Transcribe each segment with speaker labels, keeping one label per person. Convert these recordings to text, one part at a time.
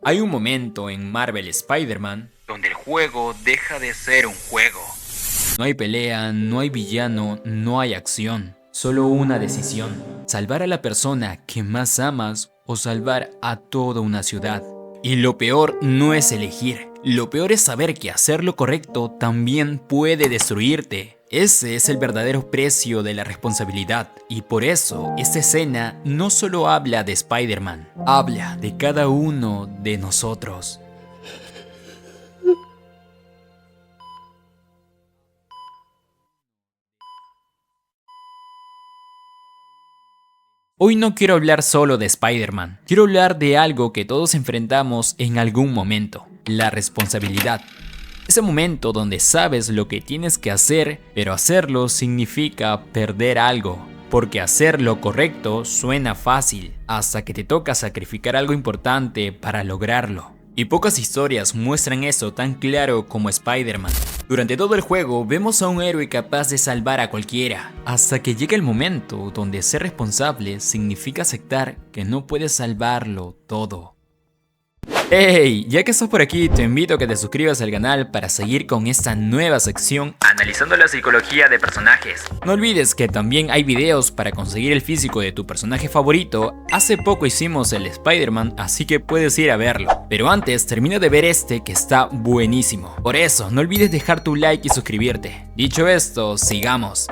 Speaker 1: Hay un momento en Marvel Spider-Man donde el juego deja de ser un juego. No hay pelea, no hay villano, no hay acción. Solo una decisión. Salvar a la persona que más amas o salvar a toda una ciudad. Y lo peor no es elegir. Lo peor es saber que hacer lo correcto también puede destruirte. Ese es el verdadero precio de la responsabilidad. Y por eso, esta escena no solo habla de Spider-Man, habla de cada uno de nosotros. Hoy no quiero hablar solo de Spider-Man, quiero hablar de algo que todos enfrentamos en algún momento, la responsabilidad. Ese momento donde sabes lo que tienes que hacer, pero hacerlo significa perder algo. Porque hacer lo correcto suena fácil, hasta que te toca sacrificar algo importante para lograrlo. Y pocas historias muestran eso tan claro como Spider-Man. Durante todo el juego vemos a un héroe capaz de salvar a cualquiera, hasta que llega el momento donde ser responsable significa aceptar que no puedes salvarlo todo. Hey, ya que estás por aquí, te invito a que te suscribas al canal para seguir con esta nueva sección analizando la psicología de personajes. No olvides que también hay videos para conseguir el físico de tu personaje favorito. Hace poco hicimos el Spider-Man, así que puedes ir a verlo. Pero antes, termina de ver este que está buenísimo. Por eso, no olvides dejar tu like y suscribirte. Dicho esto, sigamos.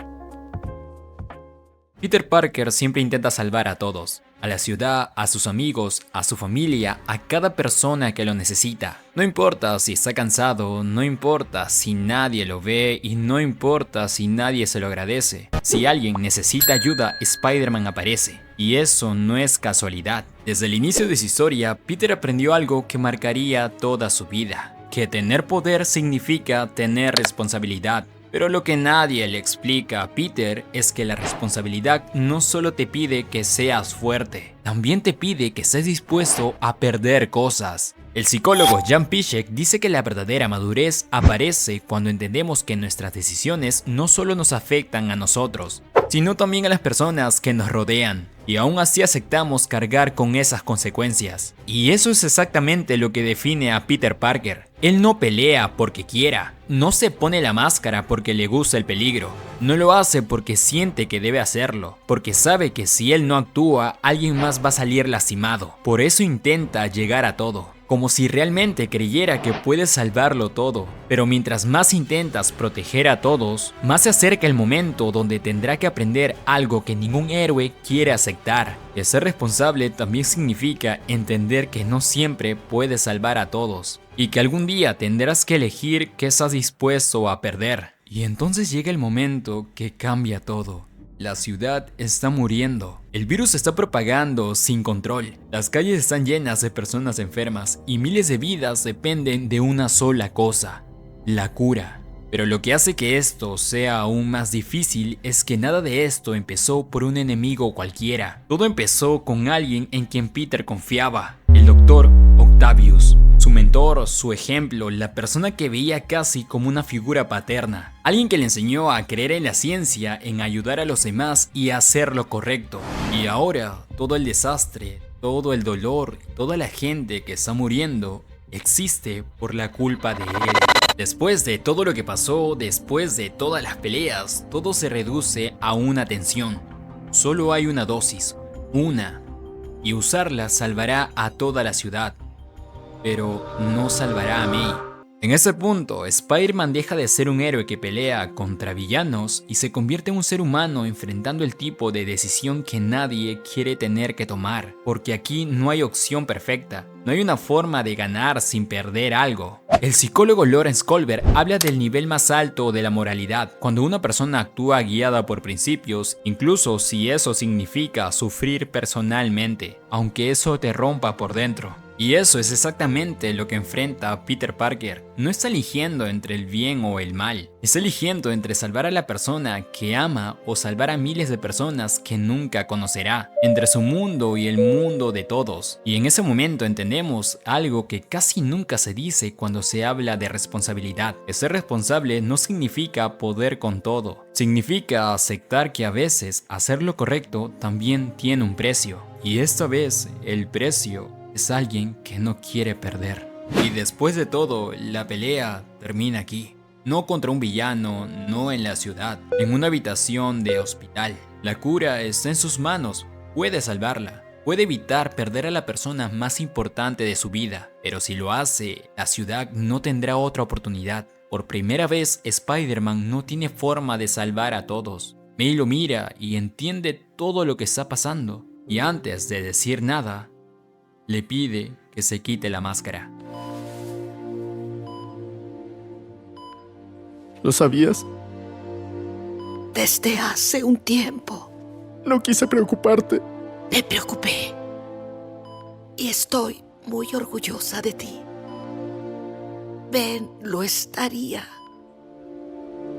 Speaker 1: Peter Parker siempre intenta salvar a todos, a la ciudad, a sus amigos, a su familia, a cada persona que lo necesita. No importa si está cansado, no importa si nadie lo ve y no importa si nadie se lo agradece. Si alguien necesita ayuda, Spider-Man aparece. Y eso no es casualidad. Desde el inicio de su historia, Peter aprendió algo que marcaría toda su vida. Que tener poder significa tener responsabilidad. Pero lo que nadie le explica a Peter es que la responsabilidad no solo te pide que seas fuerte, también te pide que estés dispuesto a perder cosas. El psicólogo Jan Piszek dice que la verdadera madurez aparece cuando entendemos que nuestras decisiones no solo nos afectan a nosotros, sino también a las personas que nos rodean. Y aún así aceptamos cargar con esas consecuencias. Y eso es exactamente lo que define a Peter Parker. Él no pelea porque quiera, no se pone la máscara porque le gusta el peligro, no lo hace porque siente que debe hacerlo, porque sabe que si él no actúa, alguien más va a salir lastimado. Por eso intenta llegar a todo, como si realmente creyera que puede salvarlo todo. Pero mientras más intentas proteger a todos, más se acerca el momento donde tendrá que aprender algo que ningún héroe quiere aceptar. Que ser responsable también significa entender que no siempre puedes salvar a todos, y que algún día tendrás que elegir qué estás dispuesto a perder. Y entonces llega el momento que cambia todo. La ciudad está muriendo. El virus se está propagando sin control. Las calles están llenas de personas enfermas y miles de vidas dependen de una sola cosa: la cura. Pero lo que hace que esto sea aún más difícil es que nada de esto empezó por un enemigo cualquiera. Todo empezó con alguien en quien Peter confiaba, el Dr. Octavius. Su mentor, su ejemplo, la persona que veía casi como una figura paterna. Alguien que le enseñó a creer en la ciencia, en ayudar a los demás y a hacer lo correcto. Y ahora, todo el desastre, todo el dolor, toda la gente que está muriendo, existe por la culpa de él. Después de todo lo que pasó, después de todas las peleas, todo se reduce a una tensión. Solo hay una dosis, una, y usarla salvará a toda la ciudad. Pero no salvará a May. En ese punto, Spider-Man deja de ser un héroe que pelea contra villanos y se convierte en un ser humano enfrentando el tipo de decisión que nadie quiere tener que tomar, porque aquí no hay opción perfecta, no hay una forma de ganar sin perder algo. El psicólogo Lawrence Kohlberg habla del nivel más alto de la moralidad, cuando una persona actúa guiada por principios, incluso si eso significa sufrir personalmente, aunque eso te rompa por dentro. Y eso es exactamente lo que enfrenta Peter Parker. No está eligiendo entre el bien o el mal, está eligiendo entre salvar a la persona que ama o salvar a miles de personas que nunca conocerá, entre su mundo y el mundo de todos. Y en ese momento entendemos algo que casi nunca se dice cuando se habla de responsabilidad. Que ser responsable no significa poder con todo, significa aceptar que a veces hacer lo correcto también tiene un precio. Y esta vez el precio es alguien que no quiere perder. Y después de todo, la pelea termina aquí. No contra un villano, no en la ciudad, en una habitación de hospital. La cura está en sus manos, puede salvarla. Puede evitar perder a la persona más importante de su vida, pero si lo hace, la ciudad no tendrá otra oportunidad. Por primera vez, Spider-Man no tiene forma de salvar a todos. May lo mira y entiende todo lo que está pasando, y antes de decir nada, le pide que se quite la máscara.
Speaker 2: ¿Lo sabías?
Speaker 3: Desde hace un tiempo
Speaker 2: No quise preocuparte.
Speaker 3: me preocupé y estoy muy orgullosa de ti. Ben lo estaría.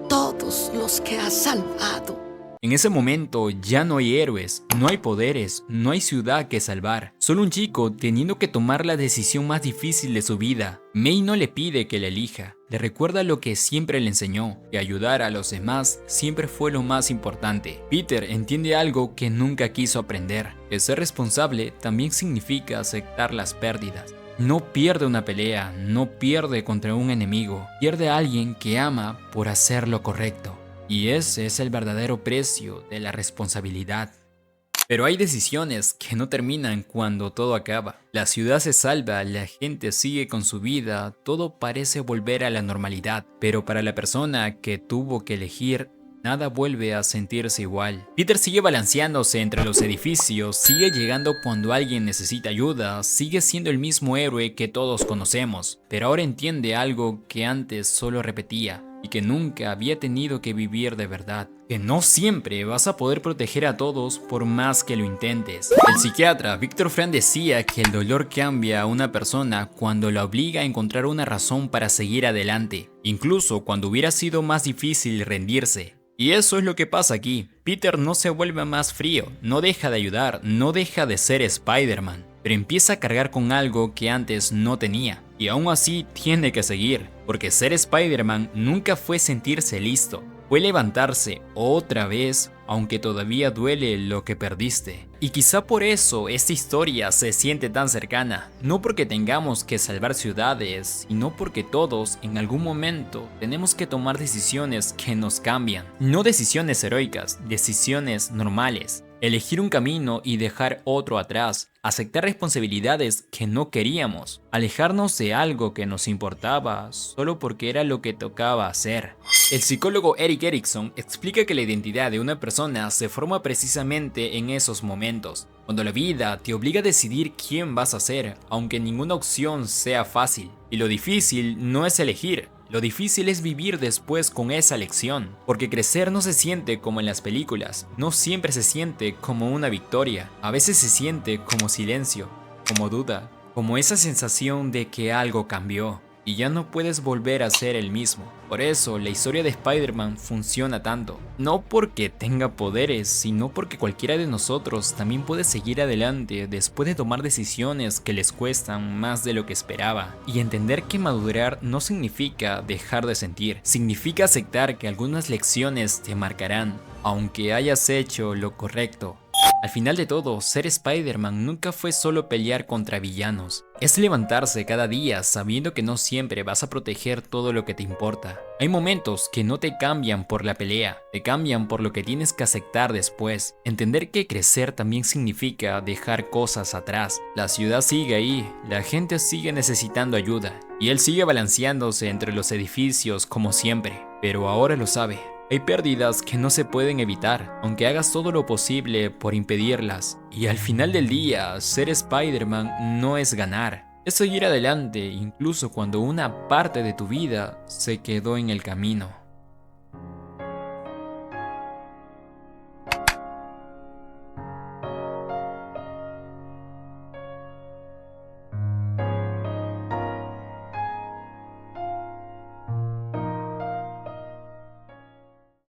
Speaker 3: Todos los que has salvado.
Speaker 1: En ese momento ya no hay héroes, no hay poderes, no hay ciudad que salvar. Solo un chico teniendo que tomar la decisión más difícil de su vida. May no le pide que la elija, le recuerda lo que siempre le enseñó, que ayudar a los demás siempre fue lo más importante. Peter entiende algo que nunca quiso aprender, que ser responsable también significa aceptar las pérdidas. No pierde una pelea, no pierde contra un enemigo, pierde a alguien que ama por hacer lo correcto. Y ese es el verdadero precio de la responsabilidad. Pero hay decisiones que no terminan cuando todo acaba. La ciudad se salva, la gente sigue con su vida, todo parece volver a la normalidad. Pero para la persona que tuvo que elegir, nada vuelve a sentirse igual. Peter sigue balanceándose entre los edificios, sigue llegando cuando alguien necesita ayuda, sigue siendo el mismo héroe que todos conocemos. Pero ahora entiende algo que antes solo repetía. Y que nunca había tenido que vivir de verdad. Que no siempre vas a poder proteger a todos por más que lo intentes. El psiquiatra Viktor Frankl decía que el dolor cambia a una persona cuando la obliga a encontrar una razón para seguir adelante, incluso cuando hubiera sido más difícil rendirse. Y eso es lo que pasa aquí. Peter no se vuelve más frío, no deja de ayudar, no deja de ser Spider-Man, pero empieza a cargar con algo que antes no tenía. Y aún así tiene que seguir, porque ser Spider-Man nunca fue sentirse listo, fue levantarse otra vez, aunque todavía duele lo que perdiste. Y quizá por eso esta historia se siente tan cercana, no porque tengamos que salvar ciudades, sino porque todos en algún momento tenemos que tomar decisiones que nos cambian. No decisiones heroicas, decisiones normales. Elegir un camino y dejar otro atrás, aceptar responsabilidades que no queríamos, alejarnos de algo que nos importaba solo porque era lo que tocaba hacer. El psicólogo Erik Erikson explica que la identidad de una persona se forma precisamente en esos momentos, cuando la vida te obliga a decidir quién vas a ser, aunque ninguna opción sea fácil. Y lo difícil no es elegir. Lo difícil es vivir después con esa elección, porque crecer no se siente como en las películas, no siempre se siente como una victoria, a veces se siente como silencio, como duda, como esa sensación de que algo cambió y ya no puedes volver a ser el mismo. Por eso la historia de Spider-Man funciona tanto, no porque tenga poderes, sino porque cualquiera de nosotros también puede seguir adelante después de tomar decisiones que les cuestan más de lo que esperaba. Y entender que madurar no significa dejar de sentir, significa aceptar que algunas lecciones te marcarán, aunque hayas hecho lo correcto. Al final de todo, ser Spider-Man nunca fue solo pelear contra villanos. Es levantarse cada día sabiendo que no siempre vas a proteger todo lo que te importa. Hay momentos que no te cambian por la pelea, te cambian por lo que tienes que aceptar después. Entender que crecer también significa dejar cosas atrás. La ciudad sigue ahí, la gente sigue necesitando ayuda, y él sigue balanceándose entre los edificios como siempre, pero ahora lo sabe. Hay pérdidas que no se pueden evitar, aunque hagas todo lo posible por impedirlas. Y al final del día, ser Spider-Man no es ganar, es seguir adelante incluso cuando una parte de tu vida se quedó en el camino.